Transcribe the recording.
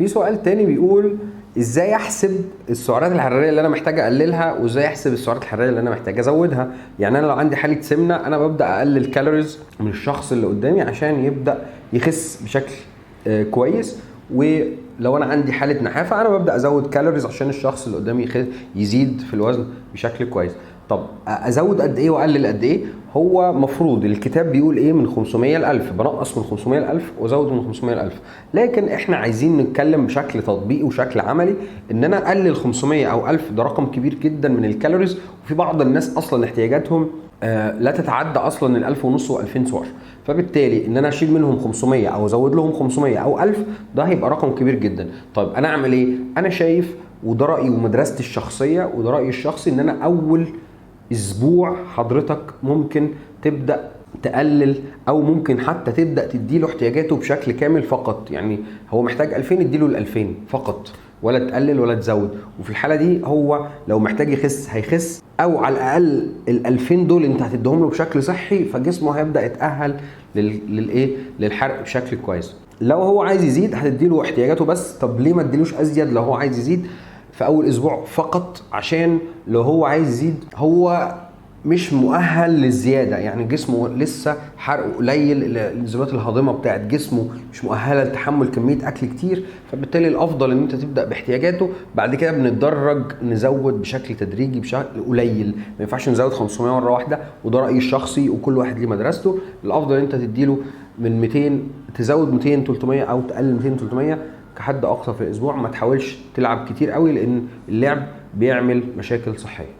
في سؤال تاني بيقول ازاي احسب السعرات الحراريه اللي انا محتاج اقللها، وازاي احسب السعرات الحراريه اللي انا محتاج ازودها. يعني انا لو عندي حاله سمنه انا ببدا اقلل كالوريز من الشخص اللي قدامي عشان يبدا يخس بشكل كويس، ولو انا عندي حاله نحافه انا ببدا ازود كالوريز عشان الشخص اللي قدامي يزيد في الوزن بشكل كويس. طب ازود قد ايه واقلل قد ايه؟ هو مفروض الكتاب بيقول ايه؟ من 500 ل 1000، بنقص من 500 ل 1000 وازود من 500 ل 1000. لكن احنا عايزين نتكلم بشكل تطبيقي وشكل عملي، ان انا اقلل 500 او 1000 ده رقم كبير جدا من الكالوريز، وفي بعض الناس اصلا احتياجاتهم لا تتعدى اصلا ال 1500 و2000 سعر. فبالتالي ان انا اشيل منهم 500 او ازود لهم 500 او 1000 ده هيبقى رقم كبير جدا. طيب انا اعمل ايه؟ انا شايف، وده رايي ومدرستي الشخصيه وده رايي الشخصي، ان انا اول اسبوع حضرتك ممكن تبدا تقلل، او ممكن حتى تبدا تديله احتياجاته بشكل كامل فقط. يعني هو محتاج 2000 اديله ال 2000 فقط، ولا تقلل ولا تزود. وفي الحاله دي هو لو محتاج يخس هيخس، او على الاقل ال 2000 دول انت هتديهم له بشكل صحي، فجسمه هيبدا يتاهل للحرق بشكل كويس. لو هو عايز يزيد هتديله احتياجاته بس. طب ليه ما تديلوش ازيد لو هو عايز يزيد في اول اسبوع فقط؟ عشان لو هو عايز يزيد هو مش مؤهل للزياده، يعني جسمه لسه حرقه قليل، الانزيمات الهاضمه بتاعت جسمه مش مؤهله لتحمل كميه اكل كتير. فبالتالي الافضل ان انت تبدا باحتياجاته، بعد كده بنتدرج نزود بشكل تدريجي بشكل قليل. ما ينفعش نزود 500 مره واحده، وده رايي الشخصي وكل واحد ليه مدرسته. الافضل ان انت تديله من 200، تزود 200 300 او تقلل 200 300 كحد اقصى في الاسبوع. ما تحاولش تلعب كتير قوي، لان اللعب بيعمل مشاكل صحيه.